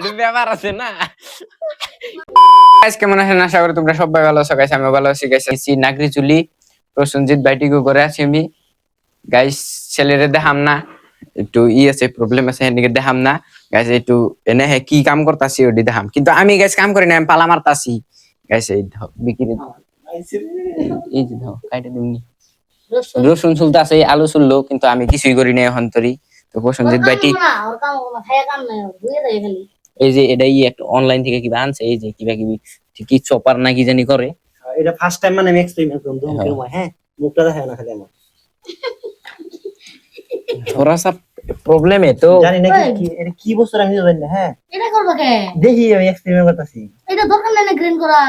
এটা ব্যাপার আছে না। গাইস কেমন আছেন? আশা করি তোমরা সবাই ভালো আছো। গাইস আমি ভালো আছি। গাইস নাগরি চুলি প্রসেনজিৎ বাইটিকে করে আছি আমি। গাইস ছেলেরে দেখাম না, একটু আছে প্রবলেম আছে, এদিকে দেখাম না। গাইস একটু এনে কি কাম করতাছি ওটি দেখাম, কিন্তু আমি গাইস কাম করি না, আমি পালা মারতাছি। গাইস এই ধর বিক্রি এই যে ধর কাইটা দিমনি রসুন চুলতাছে, আলু চুললো, কিন্তু আমি কিছুই করি না এখন তরি। তো প্রসেনজিৎ বাইটি এই যে এটাই একটা অনলাইন থেকে কিবা আনছে, এই যে কিবা কিবি কি চপার না কি জানি করে। এটা ফার্স্ট টাইম মানে আমি এক্সপেরিমেন্ট করলাম ধুমকের ময়। হ্যাঁ, মুখটা দেখায় না খালি আমার। थोड़ा सा प्रॉब्लम है तो জানি না কি এটা কি বস্তু আমি জানি না। হ্যাঁ, এটা করবা কে? দেখি আমি এক্সপেরিমেন্ট করতেছি। এটা দরকার নাই না গ্রেন করা।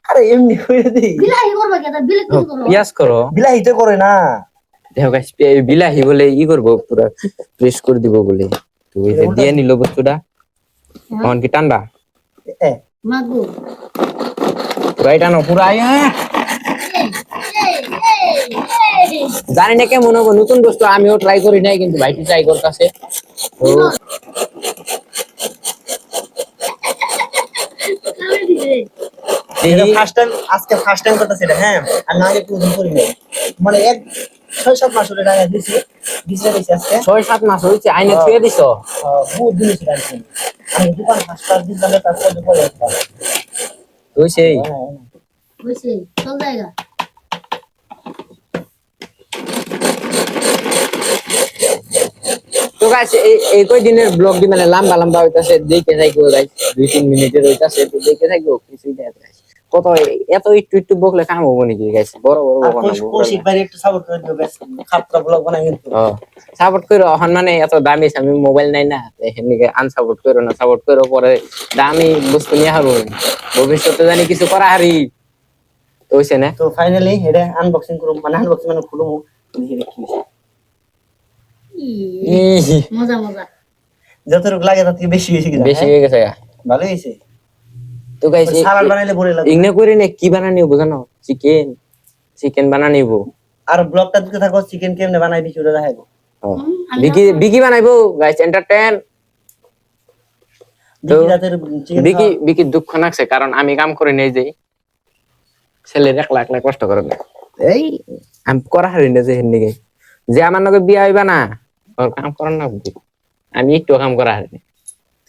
আরে এমনি কইরা দেই। বিলাহি করবা কে? তা বিলে কি করো? पियाज करो। বিলাহি তো করে না। देखो गाइस बिलाही बोले ই করব পুরো প্রেস করে দিব বলে, তো এই যে দিয়ে নিল বস্তুটা অন কি ঠান্ডা এ মাগো রাইট আনো পুরো আয়। জানি না কেমন হবে নতুন বস্তু, আমিও ট্রাই করি নাই, কিন্তু ভাইটি ট্রাই করতেছে। তো এটা ফার্স্ট টাইম, আজকে ফার্স্ট টাইম করতেছি এটা। হ্যাঁ, আমি আগে কোনদিন করি নাই, মানে 6-7 মাস হলো টাকা দিছি আজকে 6-7 মাস হইছে আইনে ছুঁয়ে দিছো। বহুত দিন হইছে আমি দোকান ফার্স্ট দিন দিলে তারপর পরে হইছে হইছে চল জায়গা। তো গাইস এই কই দিনের ব্লগ দি মানে লম্বা লম্বা হইতাছে, দেখে থাকো গাইস 2-3 মিনিটের হইতাছে, তো দেখে থাকো কিছুই দেখ গাইস। কত এত একটু একটু বকলে কাম হবে নাকি গাইস? বড় বড় বানাবো। কৌশিক ভাই একটু সাপোর্ট করে দিও গাইস, খাপটা ব্লগ বানাই কিন্তু। সাপোর্ট করো এখন, মানে এত দামি আমি মোবাইল নাই না, এখানে আনসাপোর্ট করো না, সাপোর্ট করো পরে দামি বস্তু নিয়ে হারো, ভবিষ্যতে জানি কিছু করা হারি। তো হইছে না? তো ফাইনালি এটা আনবক্সিং করব, মানে আনবক্সিং মানে খুলবো, দেখি কি মজা মজা যতটুকু লাগে তার থেকে বেশি হয়েছে, বেশি হয়ে গেছে। ভালো হয়েছে। তো গাইস সালাদ বানাইলে বলে লাগবে ইগনে করে নে কি বানানি হবো জানো? চিকেন বানানি হবো। আর ব্লগটা দিতে থাকো, চিকেন কেমনে বানাই দিছি ওটা দেখাবো। বিকি বানাইবো গাইস, এন্টারটেইন। তো বিকি দুঃখ লাগছে, কারণ আমি কাম করে নেই যে ছেলে 1 লাখ কষ্ট করে না, এই আমি করা হারি না যে হেন্নি গাই যে আমার নাকি বিয়া হইবা না, ওর কাম করার না বুঝি, আমি একটু কাম করা হারি না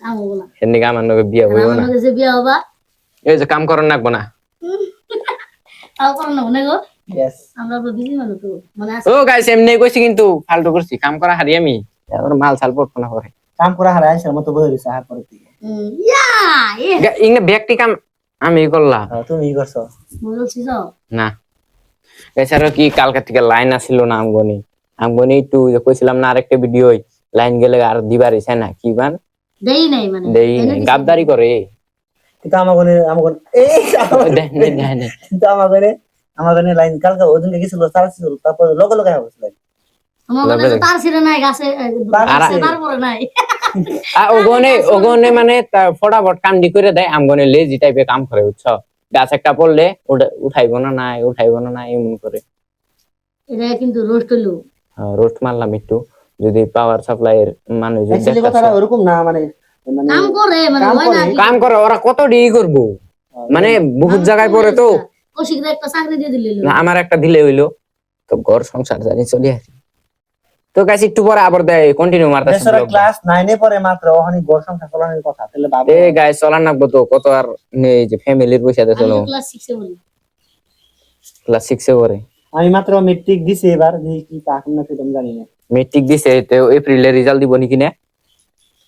কাম হবো না। হেন্নি আমার নাকি বিয়া হইবা না, আমার নাকি যে বিয়া হবা এই যে কাম করার নাকবো না। তাও করো না মনে গো। यस আমরা তো বিজি মানুষ তো, মানে ও গাইস এমনি কইছি, কিন্তু ফালতু করছি, কাম করা হারি আমি, আর মাল ছাল পড়তো না করে কাম করা হারাই আছে মত বই রইছে আর পরে থেকে ইয়া ইংনে ব্যক্তি কাম আমি করলাম, তুমি কি করছো? বলছিস না এছাড়া কি কালকে থেকে লাইন আসিল না আমগনি একটু কইছিলাম না, আরেকটা ভিডিও লাইন গেলে আর দিবারই চাই না, কি বান দেই নাই মানে দেই গাবদারি করে। কিন্তু আমাগনে এই কিন্তু আমাগনে লাইন কালকে ওদিন গেছিল চালাছিল, তারপর লগে লগে হয়েছিল আমাদের তার ছিল নাই গাছে তারপরে নাই ওগনে মানে ফটাফট কামডি করে দেয়, আমগনে লেজি টাইপের কাম করে, বুঝছো? গাছ একটা পড়লে উঠাইবো না এমন করে। এটা কিন্তু রোস্ট হলো, রোস্ট মারলাম একটু, যদি পাওয়ার সাপ্লাই এর মানুষ অ্যাকচুয়ালি কথাটা ওরকম না, মানে কাম করে মানে হয় না, কাম করে ওরা কত ডি করবো, মানে বহুত জায়গায় পড়ে তো। কৌশিকরা একটা চাকরি দিয়ে দিল, আমার একটা দিলে হইলো, তো ঘর সংসার জানি চলে আসি। তো গাইস একটু পরে আবার দেয় কন্টিনিউ মারতাছি। বেচারা ক্লাস 9 এ পড়ে মাত্র, ওখানে ঘর সংসার চালানোর কথা, তাহলে বাবা এই গাইস চলার নাকবো তো, কত আর নেই যে ফ্যামিলির পয়সা দিয়ে চলো। ক্লাস 6 এ বলি, ক্লাস 6 এ পড়ে, আমি মাত্র মেট্রিক দিছি এবার, দেখি কি পাকম না সেটা জানি না। মেট্রিক দিছে তো এপ্রিলে রেজাল্ট দিব নাকি না,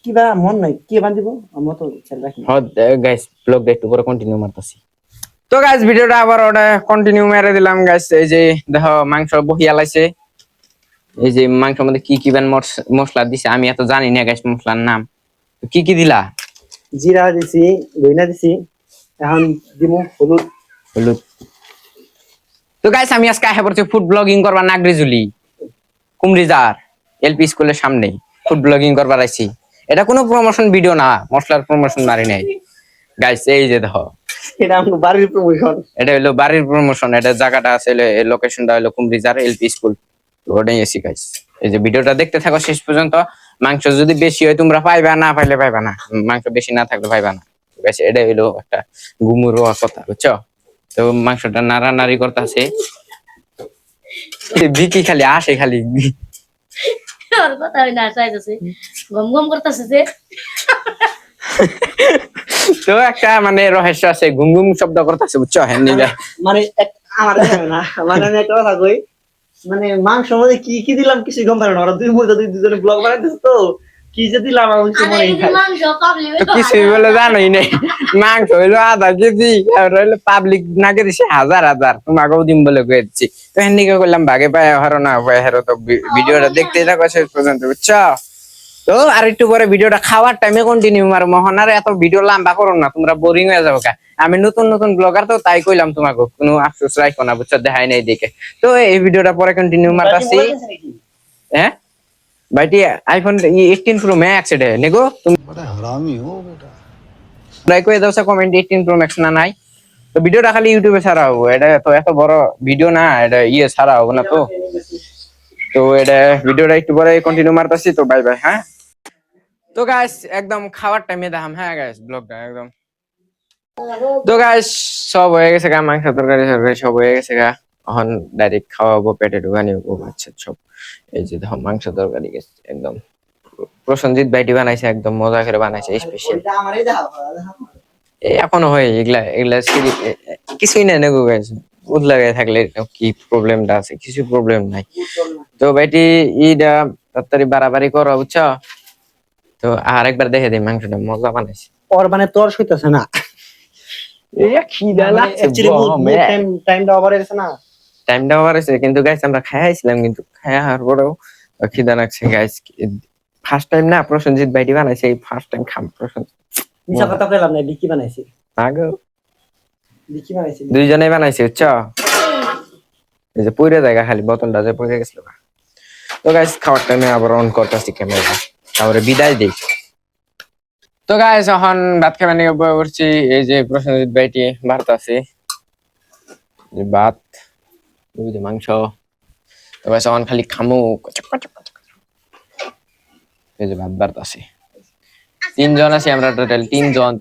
কিবা মন নাই কি বান দিব, আমরা তো ছেলে রাখি। হ্যাঁ গাইস ব্লগটা একটু পরে কন্টিনিউ মারতাছি। তো গাইস ভিডিওটা আবার ওটা কন্টিনিউ মেরে দিলাম গাইস। এই যে দেখো মাংস বহিয়া লাইছে, এই যে মাংসের মধ্যে কি কি মশলা দিছে আমি এত জানি না গাইস মশলার নাম। কি কি দিলা? জিরা দিছি, দইনা দিছি, এখন দিমু হলুদ। তো গাইস আমি আজকে আশা করছি ফুড ব্লগিং করবা নাগরিজুলি কুমরিজার এলপি স্কুলের সামনে ফুড ব্লগিং করবার আইছি। এটা কোনো প্রমোশন ভিডিও না, মশলার প্রমোশন মারি নাই গাইস। এই যে দেখো এটা আমার বাড়ির প্রমোশন, এটা হলো বাড়ির প্রমোশন, এটা জায়গাটা আছে, লোকেশনটা হলো কুমরিজার এলপি স্কুল, ওটাই এসি গাইস। এই যে ভিডিওটা দেখতে থাকো শেষ পর্যন্ত, মাংস যদি বেশি হয় তোমরা পাইবা, না পাইলে পাইবা না, মাংস বেশি না থাকলে পাইবা না। ঠিক আছে, এটা হইলো একটা গুমুর কথা, বুঝছো? তো মাংসটা নাড়ানাড়ি করতেছে, বিকি খালি আসে খালি। ওর কথা হই না, চাইতেছে গম গম করতেছে যে। তো একটা মানে রহস্য আছে, ঘুম ঘুম শব্দ করতেছে, বুঝছো? হ্যাঁ নিগা মানে আমার দেখে না, মানে আমি একটা কথা কই, মানে মাংসের মধ্যে কি কি দিলাম কিছু গম পারে না, ওরা দুই দুজনে ব্লগ বানাইতেছে তো কি যে দিলাম আমার কিছু আরে মনে এই নাই। মাংস পাবলি তো কিছুই বলে জানোই নাই। মাংস হইলো 1/2 কেজি, আর হইলো পাবলিক নাকে দিছে হাজার হাজার, তোমাকেও দিম বলে কয়ে দিচ্ছি। তো হ্যাঁ নিগা করলাম ভাগে পায় হারো না পায় হারো, তো ভিডিওটা দেখতেই থাকো শেষ পর্যন্ত, বুঝছো? তো আর একটু পরে ভিডিওটা খাওয়ার টাইমে কন্টিনিউ মারো, মোহন আর এত ভিডিও লম্বা করো না, তোমরা বোরিং হয়ে যাবো। আমি নতুন নতুন ব্লগার, তো তাই কইলাম তোমাকে, কোনো আফসোস রাখো না, বুঝছো? দেখাই নাই দেখে। তো এই ভিডিওটা পরে কন্টিনিউ মারতাছি। হ্যাঁ ভাইটি আইফোন 18 প্রো ম্যাক্স এটা নেগো, बड़ा हरामी हो बेटा। তোমরা কই দাও কমেন্ট 18 প্রো ম্যাক্স না নাই। তো ভিডিওটা খালি ইউটিউবে ছাড়া হবে, এটা তো এত বড় ভিডিও না, এটা ছাড়া হবে না। তো তো এটা ভিডিওটা একটু পরে কন্টিনিউ মারতাছি। তো বাই বাই। হ্যাঁ, তো গাইস একদম খাওয়ার টাইমে দেখাম। হ্যাঁ গাইস, ব্লগটা একদম। তো গাইস সব হয়ে গেছে গা, মাংস তরকারি তরকারি সব হয়ে গেছে গা, এখন ডাইরেক্ট খাওয়াবো, পেটে ঢুকানি ও আচ্ছা সব। এই যে দেখো মাংস তরকারি গেছে একদম, প্রসেনজিৎ ভাইটি বানাইছে, একদম মজা করে বানাইছে, স্পেশাল। ওইটা আমারই দাও। এই এখনো হয় এগুলা এগুলা কিছুই নাই নেগো গাইস, উদ লাগাই থাকলে কি প্রবলেমটা আছে? কিছু প্রবলেম নাই। তো ভাইটি ইটা তাড়াতাড়ি বাড়াবাড়ি করো, বুঝছো? তো আর একবার দেখে দিই মাংসটা মজা বানাইছে। ওর মানে তোর সইতাছে না, খিদা লাগছে, টাইমটা ওভার হয়েছে না। টাইমটা ওভার হয়েছে, কিন্তু গাইস আমরা খাইছিলাম, কিন্তু খাওয়ার পরেও খিদা লাগছে গাইস। ফার্স্ট টাইম না প্রসেনজিৎ ভাইটি বানাইছে, এই ফার্স্ট টাইম খাম প্রসেনজিৎ। মিশা কথা কইলাম না, বিকি বানাইছি, আগো বিকি বানাইছি। দুইজনে বানাইছে, বুঝছো? এই যে পুরো জায়গা খালি বোতলটা যে পড়ে গেছিল। তো গাইস খাওয়ার টাইমে আবার অন করতেছি ক্যামেরা, তারপরে বিদায় দিই। তো গাইস এখন ভাত খাবার নিয়ে বসে পড়ছি। এই যে প্রসেনজিৎ ভাইটি ভাত আছে, যে ভাত, ওই যে মাংস। তো গাইস এখন খালি খামু, এই যে ভাত আছে। 3 জন আছি আমরা, টোটাল 3 জন।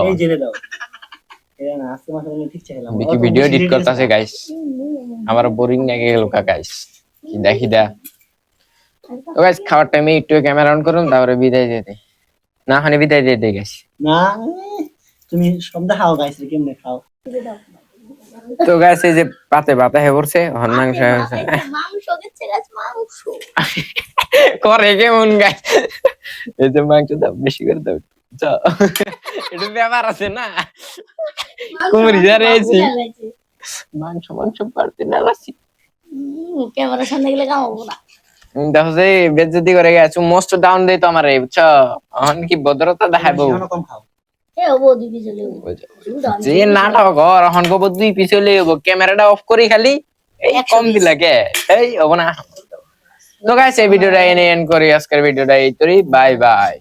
এই জেনে দাও, এরা না আজকে মাসে আমি ঠিক চাইলাম। বিকি ভিডিও এডিট করতেছে গাইস, আমার বোরিং লাগে গেল গাইস, কি দেখি দা। তো গাইস খাওয়ার টাইমে একটু ক্যামেরা অন করুন, তারপরে বিদায় দিয়ে দিই। না মানে বিদায় দিয়ে দিই গাইস। না তুমি সব দেখাও গাইস, কেমনে খাও। তো গাইস এই যে পাতে পাতে হয়ে পড়ছে, এখন মাংস হয়েছে। মাংস গেছে গাছ, মাংস করে কেমন গাইস, এই যে মাংস দাও বেশি করে দাও, যা এটা ব্যাপার আছে না। কুমড়ি যারে এসি মাংস মাংস পারতে না লাসি, ক্যামেরার সামনে গেলে কামাবো না। দেখো যে বেজ্জতি করে গেছো, মোস্ট ডাউন দেই তো আমারে, বুঝছো? এখন কি ভদ্রতা দেখাবো? কম খাও। এ ও বৌদি পিছলে যে নাটক ঘর এখন গো 2 পিছলে ক্যামেরাটা অফ করি খালি, এই কম দিলা কে? এই হবো না। তো গাইস এই ভিডিওটা এনে এন্ড করি, আজকের ভিডিওটা এই তোরই, বাই বাই।